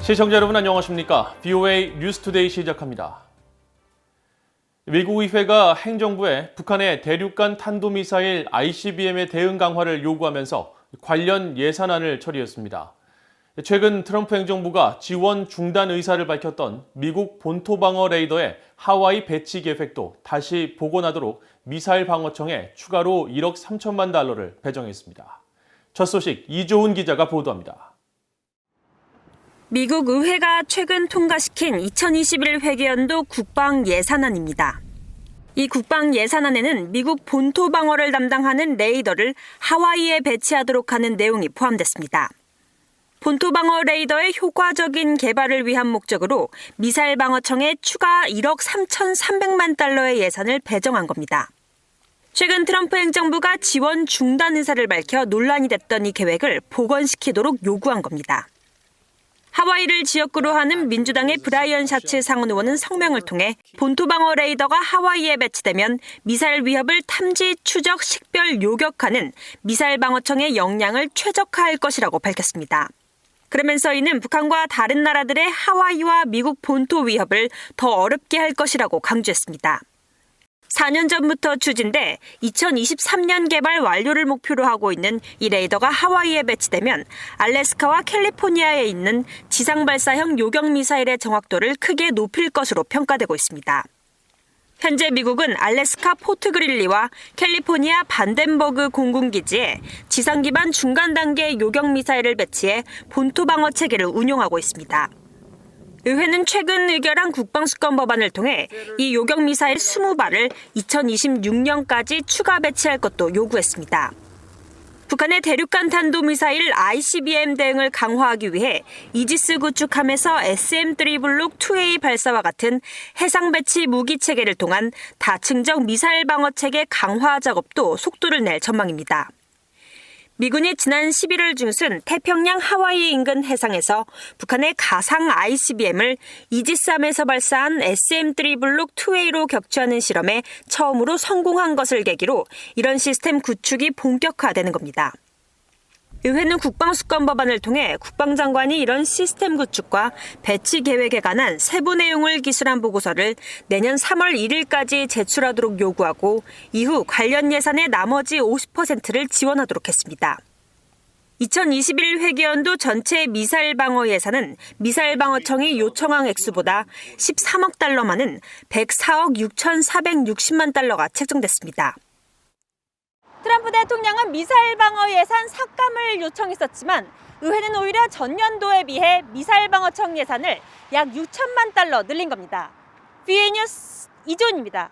시청자 여러분 안녕하십니까? BOA 뉴스투데이 시작합니다. 미국 의회가 행정부에 북한의 대륙간 탄도미사일 ICBM의 대응 강화를 요구하면서 관련 예산안을 처리했습니다. 최근 트럼프 행정부가 지원 중단 의사를 밝혔던 미국 본토방어 레이더의 하와이 배치 계획도 다시 복원하도록 미사일 방어청에 추가로 1억 3천만 달러를 배정했습니다. 첫 소식 이조은 기자가 보도합니다. 미국 의회가 최근 통과시킨 2021 회계연도 국방 예산안입니다. 이 국방 예산안에는 미국 본토 방어를 담당하는 레이더를 하와이에 배치하도록 하는 내용이 포함됐습니다. 본토 방어 레이더의 효과적인 개발을 위한 목적으로 미사일 방어청에 추가 1억 3,300만 달러의 예산을 배정한 겁니다. 최근 트럼프 행정부가 지원 중단 의사를 밝혀 논란이 됐던 이 계획을 복원시키도록 요구한 겁니다. 하와이를 지역구로 하는 민주당의 브라이언 샤츠 상원 의원은 성명을 통해 본토방어 레이더가 하와이에 배치되면 미사일 위협을 탐지, 추적, 식별, 요격하는 미사일 방어청의 역량을 최적화할 것이라고 밝혔습니다. 그러면서 이는 북한과 다른 나라들의 하와이와 미국 본토 위협을 더 어렵게 할 것이라고 강조했습니다. 4년 전부터 추진돼 2023년 개발 완료를 목표로 하고 있는 이 레이더가 하와이에 배치되면 알래스카와 캘리포니아에 있는 지상 발사형 요격 미사일의 정확도를 크게 높일 것으로 평가되고 있습니다. 현재 미국은 알래스카 포트 그릴리와 캘리포니아 반덴버그 공군기지에 지상 기반 중간 단계 요격 미사일을 배치해 본토 방어 체계를 운용하고 있습니다. 의회는 최근 의결한 국방수권 법안을 통해 이 요격 미사일 20발을 2026년까지 추가 배치할 것도 요구했습니다. 북한의 대륙간 탄도미사일 ICBM 대응을 강화하기 위해 이지스 구축함에서 SM-3 블록 2A 발사와 같은 해상 배치 무기 체계를 통한 다층적 미사일 방어 체계 강화 작업도 속도를 낼 전망입니다. 미군이 지난 11월 중순 태평양 하와이 인근 해상에서 북한의 가상 ICBM을 이지스함에서 발사한 SM-3 블록 2A로 격추하는 실험에 처음으로 성공한 것을 계기로 이런 시스템 구축이 본격화되는 겁니다. 의회는 국방수권 법안을 통해 국방장관이 이런 시스템 구축과 배치 계획에 관한 세부 내용을 기술한 보고서를 내년 3월 1일까지 제출하도록 요구하고 이후 관련 예산의 나머지 50%를 지원하도록 했습니다. 2021 회계연도 전체 미사일 방어 예산은 미사일 방어청이 요청한 액수보다 13억 달러 많은 104억 6,460만 달러가 책정됐습니다. 트럼프 대통령은 미사일 방어 예산 삭감을 요청했었지만 의회는 오히려 전년도에 비해 미사일 방어청 예산을 약 6천만 달러 늘린 겁니다. BOA 뉴스 이조은입니다.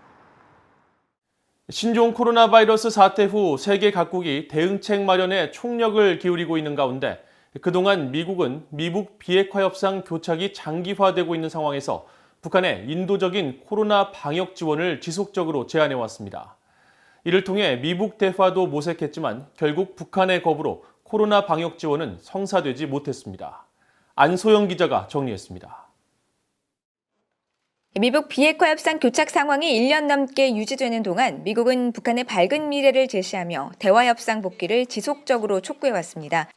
신종 코로나 바이러스 사태 후 세계 각국이 대응책 마련에 총력을 기울이고 있는 가운데 그동안 미국은 미북 비핵화 협상 교착이 장기화되고 있는 상황에서 북한의 인도적인 코로나 방역 지원을 지속적으로 제안해왔습니다. 이를 통해 미북 대화도 모색했지만 결국 북한의 거부로 코로나 방역 지원은 성사되지 못했습니다. 안소영 기자가 정리했습니다. 미북 비핵화 협상 교착 상황이 1년 넘게 유지되는 동안 미국은 북한의 밝은 미래를 제시하며 대화 협상 복귀를 지속적으로 촉구해왔습니다.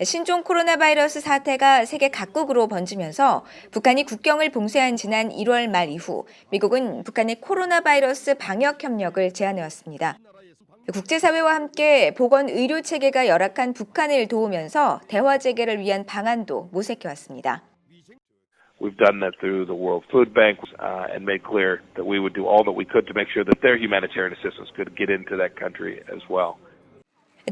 신종 코로나 바이러스 사태가 세계 각국으로 번지면서 북한이 국경을 봉쇄한 지난 1월 말 이후 미국은 북한의 코로나 바이러스 방역 협력을 제안해왔습니다. 국제사회와 함께 보건 의료 체계가 열악한 북한을 도우면서 대화 재개를 위한 방안도 모색해왔습니다. We've done that through the World Food Bank and made clear that we would do all that we could to make sure that their humanitarian assistance could get into that country as well.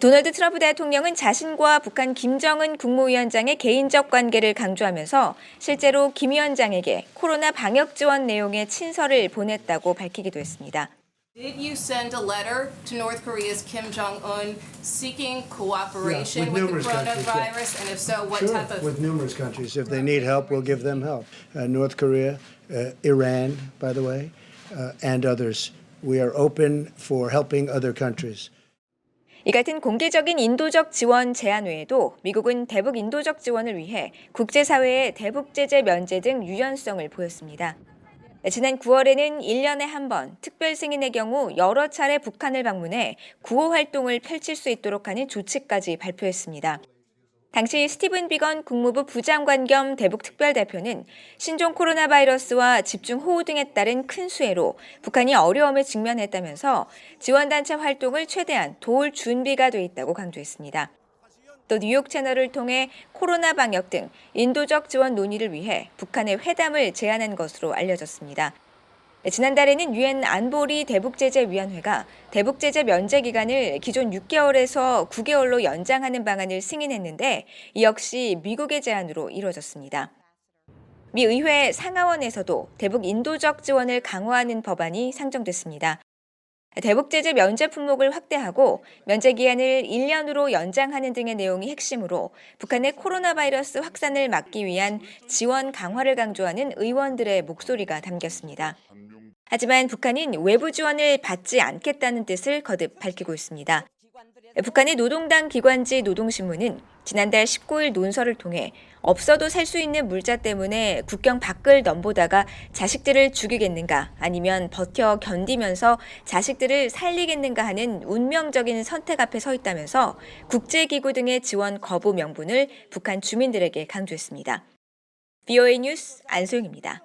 도널드 트럼프 대통령은 자신과 북한 김정은 국무위원장의 개인적 관계를 강조하면서 실제로 김 위원장에게 코로나 방역 지원 내용의 친서를 보냈다고 밝히기도 했습니다. Did you send a letter to North Korea's Kim Jong-un seeking cooperation with the coronavirus? And if so, what type of... With numerous countries. If they need help, we'll give them help. North Korea, Iran, by the way, and others. We are open for helping other countries. 이 같은 공개적인 인도적 지원 제안 외에도 미국은 대북 인도적 지원을 위해 국제사회의 대북 제재 면제 등 유연성을 보였습니다. 지난 9월에는 1년에 한 번 특별 승인의 경우 여러 차례 북한을 방문해 구호 활동을 펼칠 수 있도록 하는 조치까지 발표했습니다. 당시 스티븐 비건 국무부 부장관 겸 대북 특별대표는 신종 코로나 바이러스와 집중 호우 등에 따른 큰 수해로 북한이 어려움에 직면했다면서 지원단체 활동을 최대한 도울 준비가 돼 있다고 강조했습니다. 또 뉴욕 채널을 통해 코로나 방역 등 인도적 지원 논의를 위해 북한에 회담을 제안한 것으로 알려졌습니다. 지난달에는 유엔 안보리 대북제재위원회가 대북제재 면제 기간을 기존 6개월에서 9개월로 연장하는 방안을 승인했는데 이 역시 미국의 제안으로 이루어졌습니다. 미 의회 상하원에서도 대북 인도적 지원을 강화하는 법안이 상정됐습니다. 대북제재 면제 품목을 확대하고 면제 기한을 1년으로 연장하는 등의 내용이 핵심으로 북한의 코로나 바이러스 확산을 막기 위한 지원 강화를 강조하는 의원들의 목소리가 담겼습니다. 하지만 북한은 외부 지원을 받지 않겠다는 뜻을 거듭 밝히고 있습니다. 북한의 노동당 기관지 노동신문은 지난달 19일 논설을 통해 없어도 살 수 있는 물자 때문에 국경 밖을 넘보다가 자식들을 죽이겠는가 아니면 버텨 견디면서 자식들을 살리겠는가 하는 운명적인 선택 앞에 서 있다면서 국제기구 등의 지원 거부 명분을 북한 주민들에게 강조했습니다. VOA 뉴스 안소영입니다.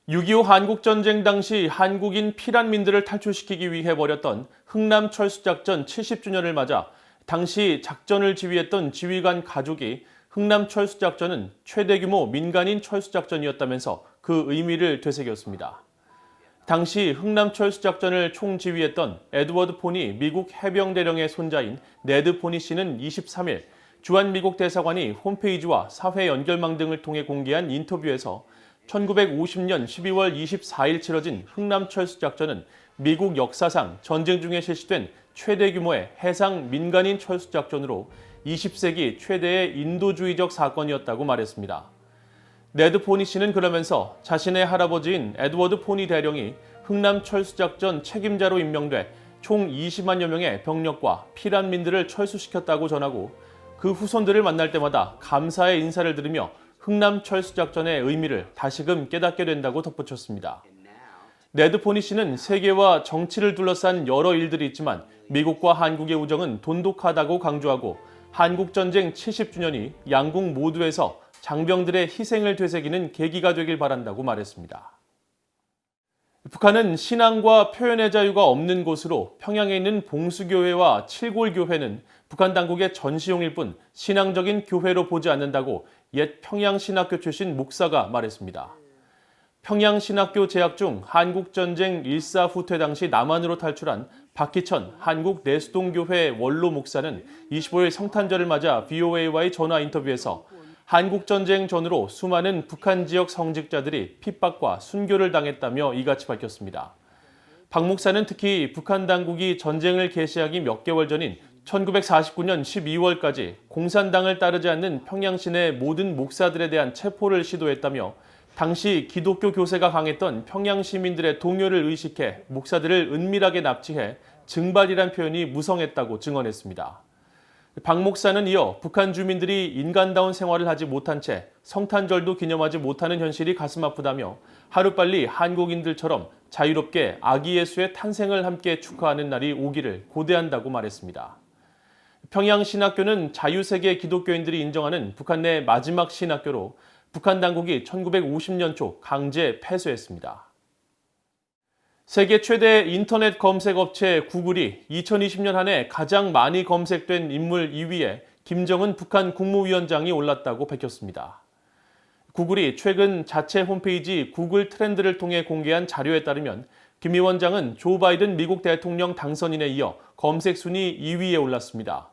6.25 한국전쟁 당시 한국인 피난민들을 탈출시키기 위해 벌였던 흥남 철수작전 70주년을 맞아 당시 작전을 지휘했던 지휘관 가족이 흥남 철수작전은 최대 규모 민간인 철수작전이었다면서 그 의미를 되새겼습니다. 당시 흥남 철수작전을 총지휘했던 에드워드 포니 미국 해병대령의 손자인 네드 포니 씨는 23일 주한 미국 대사관이 홈페이지와 사회 연결망 등을 통해 공개한 인터뷰에서 1950년 12월 24일 치러진 흥남 철수작전은 미국 역사상 전쟁 중에 실시된 최대 규모의 해상 민간인 철수작전으로 20세기 최대의 인도주의적 사건이었다고 말했습니다. 네드 포니 씨는 그러면서 자신의 할아버지인 에드워드 포니 대령이 흥남 철수작전 책임자로 임명돼 총 20만여 명의 병력과 피난민들을 철수시켰다고 전하고 그 후손들을 만날 때마다 감사의 인사를 드리며 흥남 철수작전의 의미를 다시금 깨닫게 된다고 덧붙였습니다. 네드 포니 씨는 세계와 정치를 둘러싼 여러 일들이 있지만 미국과 한국의 우정은 돈독하다고 강조하고 한국전쟁 70주년이 양국 모두에서 장병들의 희생을 되새기는 계기가 되길 바란다고 말했습니다. 북한은 신앙과 표현의 자유가 없는 곳으로 평양에 있는 봉수교회와 칠골교회는 북한 당국의 전시용일 뿐 신앙적인 교회로 보지 않는다고 옛 평양신학교 출신 목사가 말했습니다. 평양신학교 재학 중 한국전쟁 일사후퇴 당시 남한으로 탈출한 박희천 한국내수동교회 원로 목사는 25일 성탄절을 맞아 VOA와의 전화 인터뷰에서 한국전쟁 전후로 수많은 북한 지역 성직자들이 핍박과 순교를 당했다며 이같이 밝혔습니다. 박 목사는 특히 북한 당국이 전쟁을 개시하기 몇 개월 전인 1949년 12월까지 공산당을 따르지 않는 평양시내 모든 목사들에 대한 체포를 시도했다며 당시 기독교 교세가 강했던 평양 시민들의 동요를 의식해 목사들을 은밀하게 납치해 증발이란 표현이 무성했다고 증언했습니다. 박 목사는 이어 북한 주민들이 인간다운 생활을 하지 못한 채 성탄절도 기념하지 못하는 현실이 가슴 아프다며 하루빨리 한국인들처럼 자유롭게 아기 예수의 탄생을 함께 축하하는 날이 오기를 고대한다고 말했습니다. 평양신학교는 자유세계 기독교인들이 인정하는 북한 내 마지막 신학교로 북한 당국이 1950년 초 강제 폐쇄했습니다. 세계 최대 인터넷 검색 업체 구글이 2020년 한 해 가장 많이 검색된 인물 2위에 김정은 북한 국무위원장이 올랐다고 밝혔습니다. 구글이 최근 자체 홈페이지 구글 트렌드를 통해 공개한 자료에 따르면 김 위원장은 조 바이든 미국 대통령 당선인에 이어 검색 순위 2위에 올랐습니다.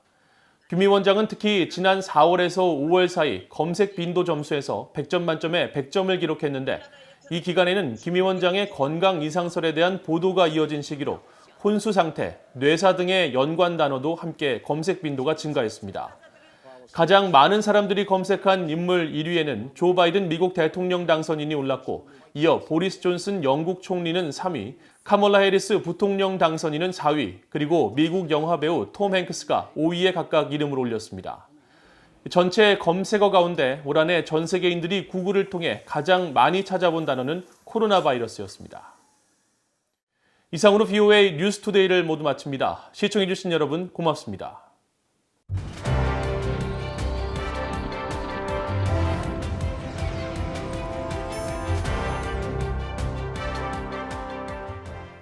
김 위원장은 특히 지난 4월에서 5월 사이 검색 빈도 점수에서 100점 만점에 100점을 기록했는데 이 기간에는 김 위원장의 건강 이상설에 대한 보도가 이어진 시기로 혼수 상태, 뇌사 등의 연관 단어도 함께 검색 빈도가 증가했습니다. 가장 많은 사람들이 검색한 인물 1위에는 조 바이든 미국 대통령 당선인이 올랐고 이어 보리스 존슨 영국 총리는 3위, 카멀라 해리스 부통령 당선인은 4위, 그리고 미국 영화배우 톰 행크스가 5위에 각각 이름을 올렸습니다. 전체 검색어 가운데 올 한해 전 세계인들이 구글을 통해 가장 많이 찾아본 단어는 코로나 바이러스였습니다. 이상으로 VOA 뉴스투데이를 모두 마칩니다. 시청해주신 여러분 고맙습니다.